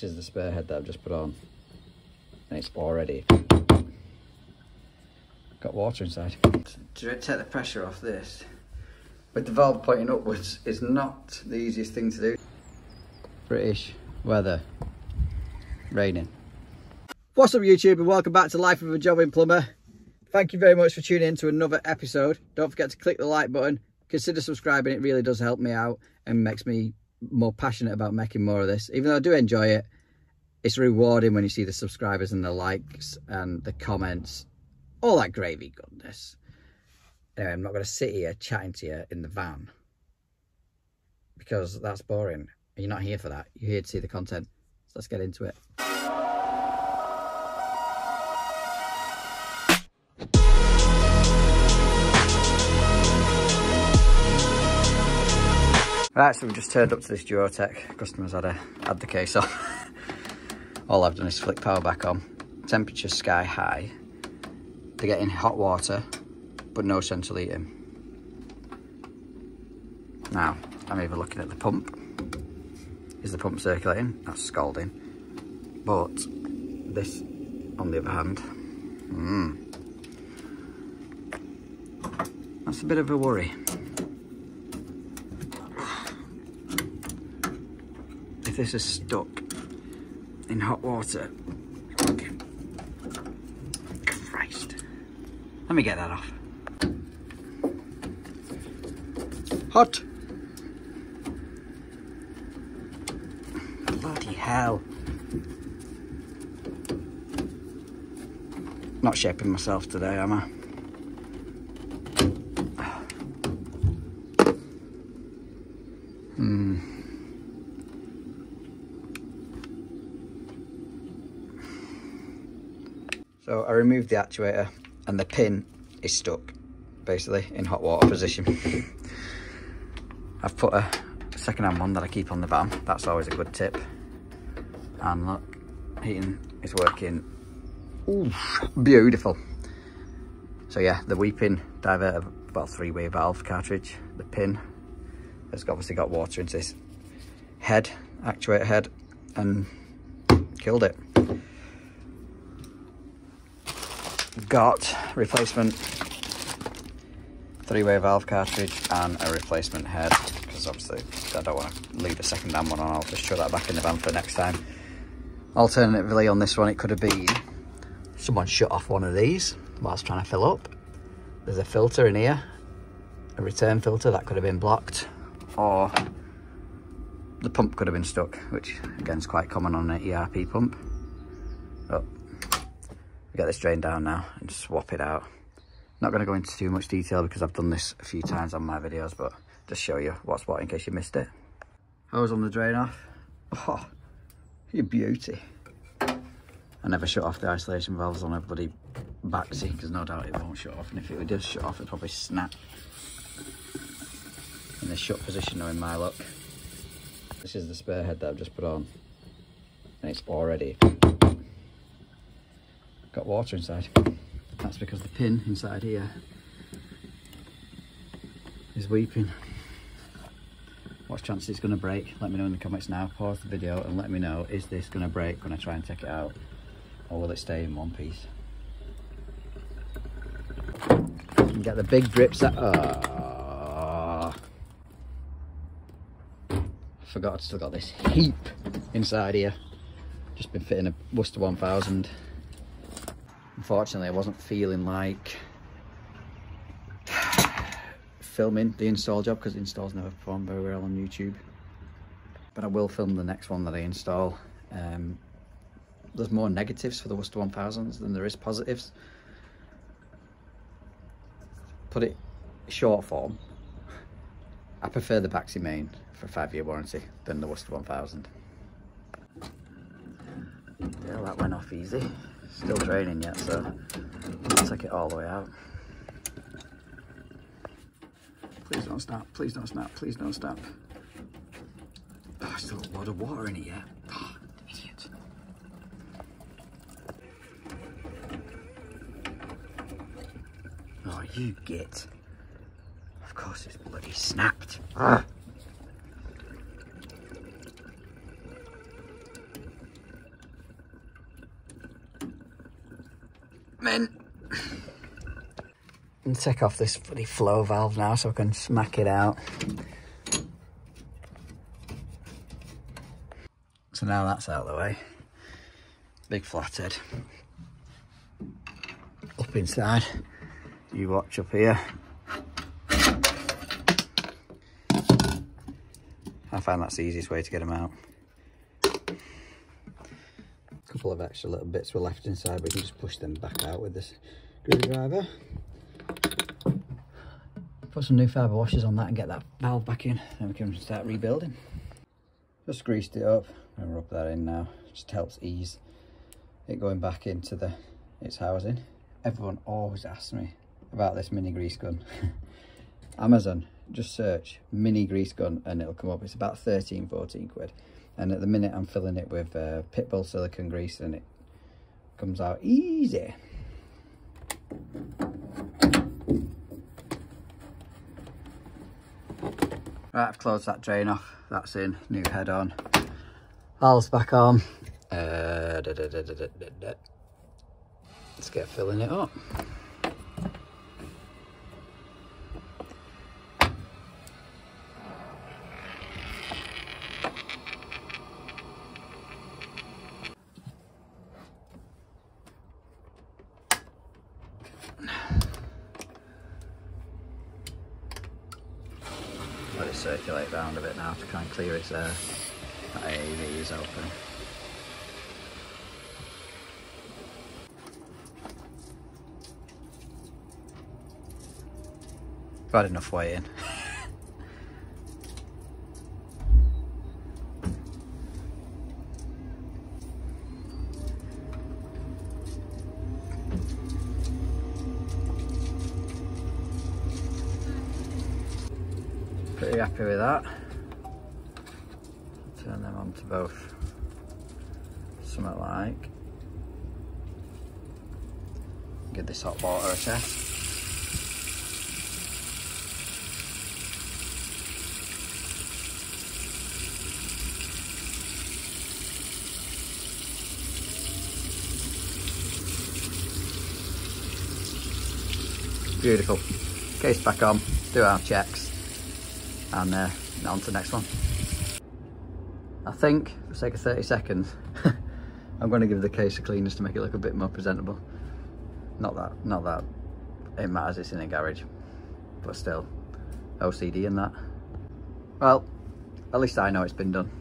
This is the spare head that I've just put on, and it's already got water inside. To take the pressure off this, with the valve pointing upwards, is not the easiest thing to do. British weather, raining. What's up YouTube, and welcome back to Life of a Jobbing Plumber. Thank you very much for tuning in to another episode. Don't forget to click the like button, consider subscribing, it really does help me out and makes me more passionate about making more of this. Even though I do enjoy it, it's rewarding when you see the subscribers and the likes and the comments, all that gravy goodness. Anyway, I'm not going to sit here chatting to you in the van because that's boring. You're not here for that. You're here to see the content. So let's get into it. Right, so we've just turned up to this Duotech. Customers had the case off. All I've done is flick power back on. Temperature's sky high. They're getting hot water, but no central heating. Now, I'm even looking at the pump. Is the pump circulating? That's scalding. But this, on the other hand, that's a bit of a worry. If this is stuck in hot water, Christ, let me get that off. Hot. Bloody hell. Not shaping myself today, am I? So I removed the actuator and the pin is stuck basically in hot water position. I've put a second-hand one that I keep on the van. That's always a good tip. And look, heating is working. Ooh, beautiful. So yeah, the weeping diverter, well, three-way valve cartridge, the pin has obviously got water into this head, actuator head, and killed it. Got replacement three-way valve cartridge and a replacement head, because obviously I don't want to leave the second-hand one on. I'll just throw that back in the van for next time. Alternatively, on this one, it could have been someone shut off one of these whilst trying to fill up. There's a filter in here, a return filter that could have been blocked, or the pump could have been stuck, which again is quite common on an ERP pump. Oh, get this drain down now and swap it out. Not going to go into too much detail because I've done this a few times on my videos, but just show you what's what in case you missed it. Hose on the drain off. Oh, you beauty. I never shut off the isolation valves on a bloody backseat because no doubt it won't shut off, and if it does shut off, it'll probably snap in the shut position knowing my luck. This is the spare head that I've just put on, and it's already got water inside. That's because the pin inside here is weeping. What's the chance it's going to break? Let me know in the comments now. Pause the video and let me know, is this going to break when I try and take it out, or will it stay in one piece? You can get the big grips at... I forgot I've still got this heap inside here. Just been fitting a Worcester 1000. Unfortunately, I wasn't feeling like filming the install job because the installs never perform very well on YouTube. But I will film the next one that I install. There's more negatives for the Worcester 1000s than there is positives. Put it short form, I prefer the Baxi main for a 5-year warranty than the Worcester 1000. Yeah, that went off easy. Still draining yet, so I'll take it all the way out. Please don't snap, please don't snap, please don't snap. Oh, still a lot of water in it yet. Oh, idiot. Oh, you git. Of course it's bloody snapped. Ah. in. And take off this bloody flow valve now so I can smack it out. So now that's out of the way. Big flathead. Up inside. You watch up here. I find that's the easiest way to get them out. A couple of extra little bits were left inside, but you can just push them back out with this screwdriver. Put some new fibre washers on that and get that valve back in, then we can start rebuilding. Just greased it up and rub that in now. Just helps ease it going back into its housing. Everyone always asks me about this mini grease gun. Amazon, just search mini grease gun and it'll come up. It's about 13, 14 quid. And at the minute I'm filling it with Pitbull silicone grease and it comes out easy. Right, I've closed that drain off. That's in, new head on. Valve's back on. Let's get filling it up. Let it circulate round a bit now to try and clear its air. That AAV is open. I've had enough weight in. Pretty happy with that. Turn them on to both. Something like. Give this hot water a test. Beautiful. Case back on, do our checks, and on to the next one. I think, for the sake of 30 seconds, I'm going to give the case a clean just to make it look a bit more presentable. Not that it matters, it's in a garage, but still, OCD in that. Well, at least I know it's been done.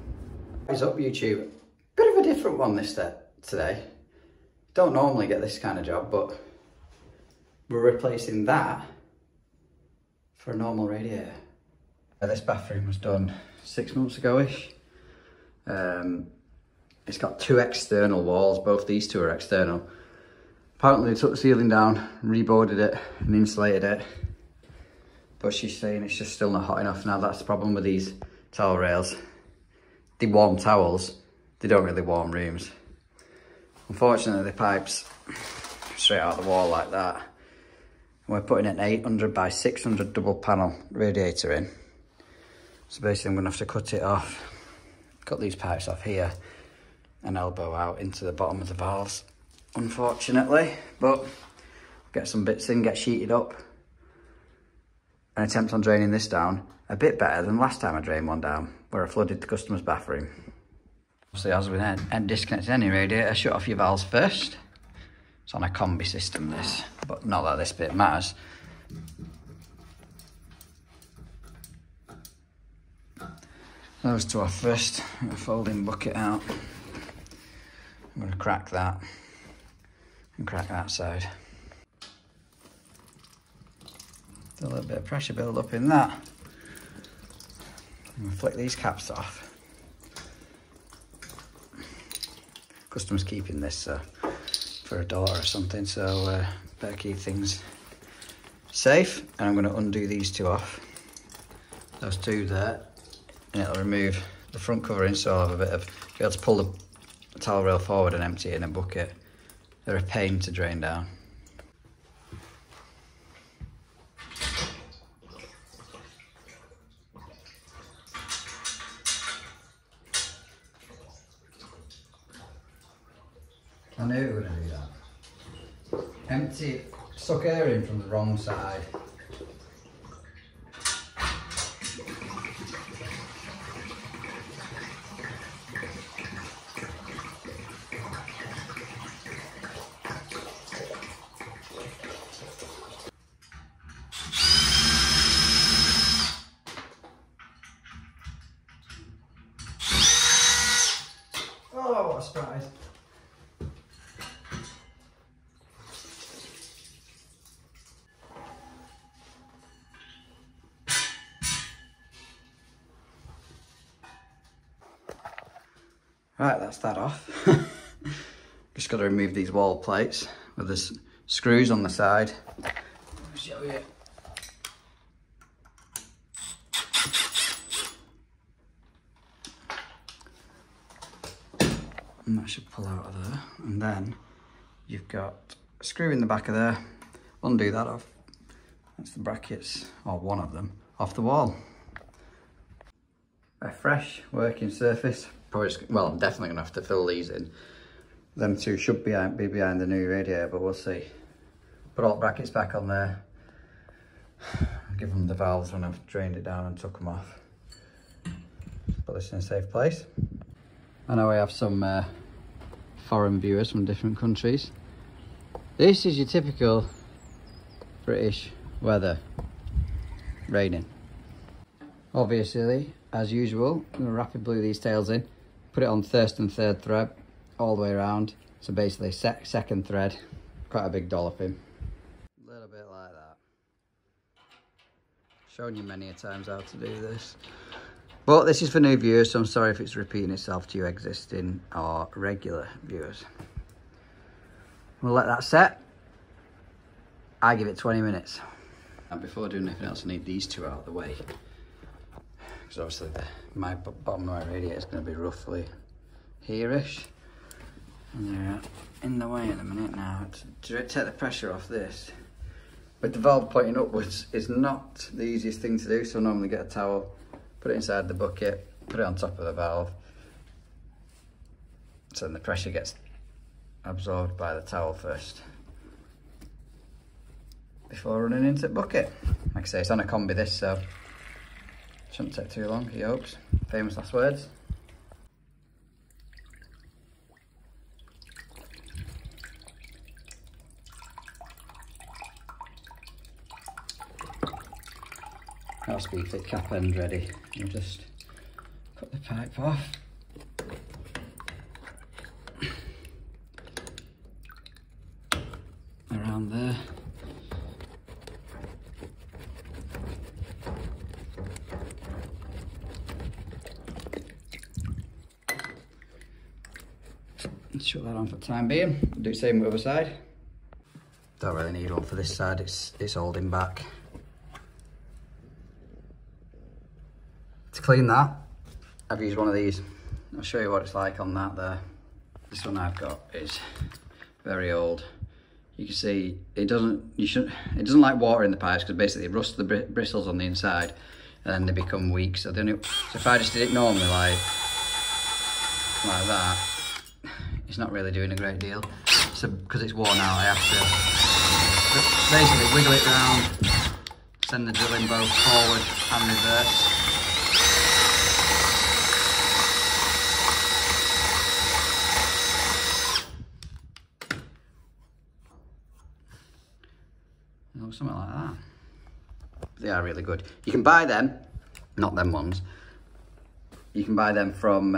What is up, YouTube? Bit of a different one this today. Don't normally get this kind of job, but we're replacing that for a normal radiator. This bathroom was done 6 months ago-ish. It's got 2 external walls, both these 2 are external. Apparently they took the ceiling down, reboarded it and insulated it. But she's saying it's just still not hot enough. Now that's the problem with these towel rails. They warm towels, they don't really warm rooms. Unfortunately the pipes straight out the wall like that. We're putting an 800 by 600 double panel radiator in. So basically I'm going to have to cut it off, cut these pipes off here and elbow out into the bottom of the valves, unfortunately. But get some bits in, get sheeted up and attempt on draining this down a bit better than last time I drained one down, where I flooded the customer's bathroom. Obviously as with disconnecting any radiator, shut off your valves first. It's on a combi system this, but not that this bit matters. Those 2 off first. I'm going to folding bucket out. I'm going to crack that and crack that side. A little bit of pressure build up in that. I'm going to flick these caps off. Customer's keeping this for a daughter or something, so better keep things safe. And I'm going to undo these 2 off. Those 2 there. And it'll remove the front covering, so I'll have a bit of, be able to pull the towel rail forward and empty it in a bucket. They're a pain to drain down. I knew we were going to do that. empty, suck air in from the wrong side. Oh, what a surprise. Right, that's that off. Just got to remove these wall plates with the screws on the side. I'll show you. And that should pull out of there. And then you've got a screw in the back of there. Undo that off. That's the brackets, or one of them, off the wall. A fresh working surface. Probably just, well, I'm definitely going to have to fill these in. Them two should be behind the new radiator, but we'll see. Put all the brackets back on there. I'll give them the valves when I've drained it down and took them off. Put this in a safe place. I know we have some foreign viewers from different countries. This is your typical British weather. Raining. Obviously, as usual, I'm going to rapid glue these tails in. Put it on first and third thread all the way around. So basically second thread, quite a big dolloping. A little bit like that. Shown you many a times how to do this. But this is for new viewers, so I'm sorry if it's repeating itself to you existing or regular viewers. We'll let that set. I give it 20 minutes. And before doing anything else, I need these two out of the way. Because obviously my bottom of my radiator is going to be roughly here-ish. And they're in the way at the minute now. To take the pressure off this, with the valve pointing upwards, is not the easiest thing to do. So I normally get a towel, put it inside the bucket, put it on top of the valve. So then the pressure gets absorbed by the towel first, before running into the bucket. Like I say, it's on a combi this, so shouldn't take too long, he hopes. Famous last words. Got a speed fit cap end ready. We'll just cut the pipe off. Around there. Shut that on for the time being. Do the same with the other side. Don't really need one for this side, it's holding back. To clean that, I've used one of these. I'll show you what it's like on that there. This one I've got is very old. You can see it doesn't like water in the pipes, because basically it rusts the bristles on the inside and then they become weak. So if I just did it normally like that, it's not really doing a great deal. So because it's worn out, I have to basically wiggle it round, send the drilling both forward and reverse. Something like that. They are really good. You can buy them, not them ones. You can buy them from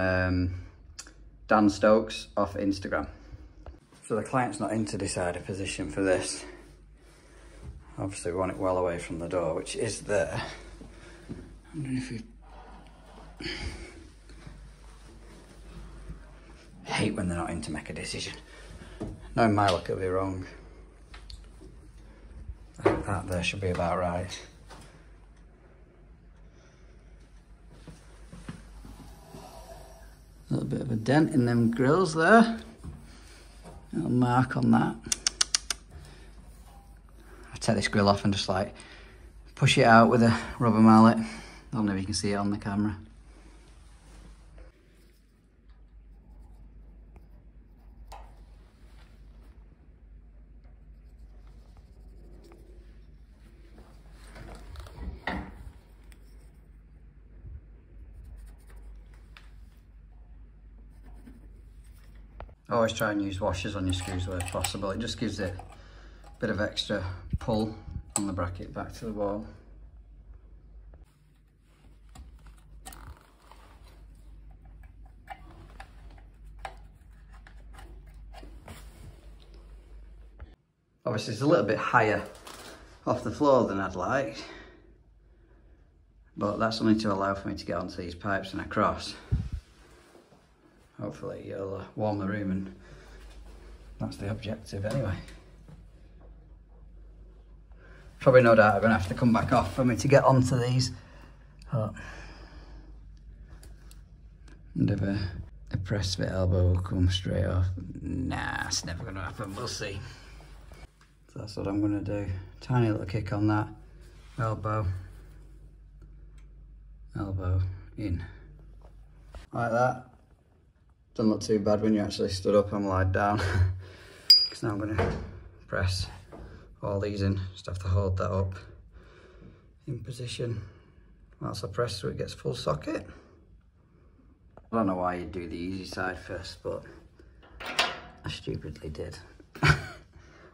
Dan Stokes off Instagram. So the client's not in to decide a position for this. Obviously we want it well away from the door, which is there. I don't know if you... I hate when they're not in to make a decision. Knowing my luck, it'll be wrong. That there should be about right. A little bit of a dent in them grills there. A little mark on that. I'll take this grill off and just like push it out with a rubber mallet. I don't know if you can see it on the camera. Always try and use washers on your screws where possible. It just gives it a bit of extra pull on the bracket back to the wall. Obviously it's a little bit higher off the floor than I'd like, but that's only to allow for me to get onto these pipes and across. Hopefully it'll warm the room, and that's the objective anyway. Probably no doubt I'm going to have to come back off for me to get onto these. And if a press fit elbow will come straight off, nah, it's never going to happen, we'll see. So that's what I'm going to do. Tiny little kick on that, elbow, elbow in. Like that. Doesn't look too bad when you actually stood up and lied down. Because now I'm going to press all these in. Just have to hold that up in position whilst I press so it gets full socket. I don't know why you do the easy side first, but I stupidly did.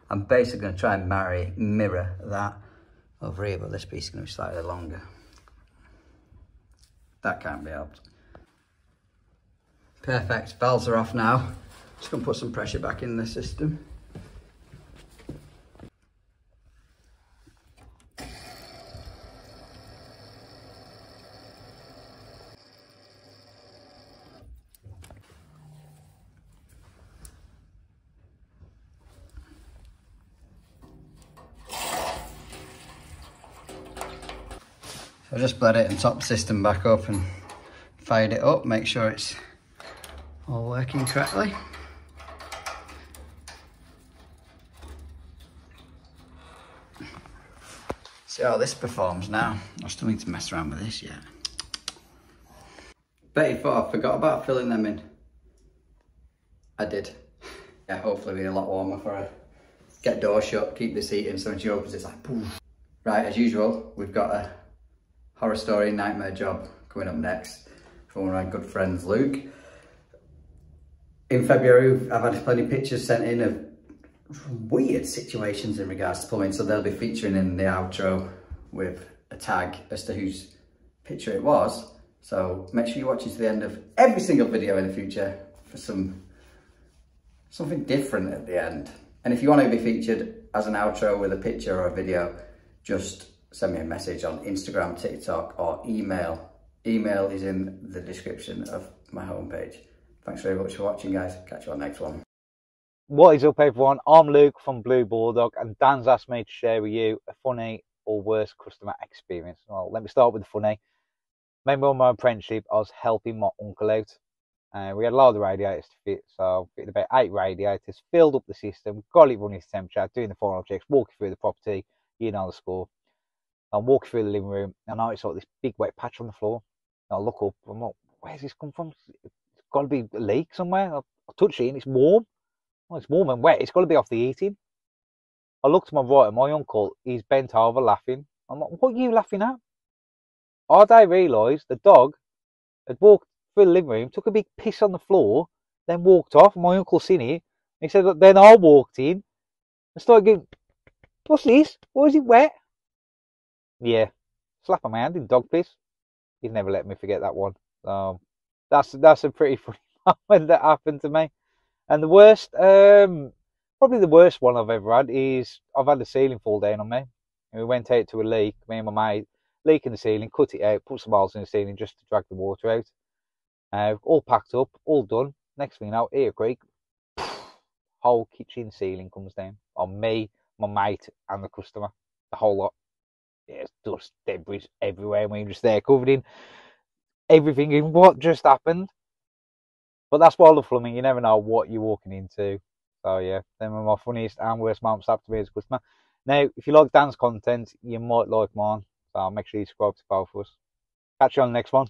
I'm basically going to try and mirror that over here, but this piece is going to be slightly longer. That can't be helped. Perfect, valves are off now. Just going to put some pressure back in the system. I just bled it and topped the system back up and fired it up, make sure it's all working correctly. See how this performs now. I still need to mess around with this yet. Bet you thought I forgot about filling them in. I did. Yeah, hopefully it'll be a lot warmer for her. Get door shut, keep this heating so when she opens it's like poof. Right, as usual, we've got a horror story nightmare job coming up next from one of my good friends, Luke. In February, I've had plenty of pictures sent in of weird situations in regards to plumbing, so they'll be featuring in the outro with a tag as to whose picture it was. So make sure you watch it to the end of every single video in the future for something different at the end. And if you want to be featured as an outro with a picture or a video, just send me a message on Instagram, TikTok, or email. Email is in the description of my homepage. Thanks very much for watching, guys. Catch you on the next one. What is up, everyone? I'm Luke from Blue Bulldog, and Dan's asked me to share with you a funny or worst customer experience. Well, let me start with the funny. Remember on my apprenticeship, I was helping my uncle out. We had a lot of radiators to fit, so I fitted about 8 radiators, filled up the system, got it running to temperature, doing the final checks, walking through the property, you know the score. I'm walking through the living room, and I noticed like this big wet patch on the floor. And I look up, I'm like, where's this come from? It's got to be a leak somewhere. I touch it and it's warm. Well, it's warm and wet. It's got to be off the heating. I look to my right, and my uncle, he's bent over laughing. I'm like, what are you laughing at? I realised the dog had walked through the living room, took a big piss on the floor, then walked off. My uncle seen it. He said, then I walked in and started going, what's this? Why is it wet? Yeah, slap on my hand in dog piss. He's never let me forget that one. That's a pretty funny moment that happened to me. And the worst, probably the worst one I've ever had is I've had the ceiling fall down on me. And we went out to a leak, me and my mate, leak in the ceiling, cut it out, put some holes in the ceiling just to drag the water out. All packed up, all done. Next thing you know, ear creak, whole kitchen ceiling comes down on me, my mate, and the customer. The whole lot. Yeah, it's dust, debris everywhere. We're just there covered in everything in what just happened. But that's why I love plumbing. You never know what you're walking into. So yeah, them are my funniest and worst moments up to me as a customer. Now, if you like Dan's content, you might like mine. So make sure you subscribe to both of us. Catch you on the next one.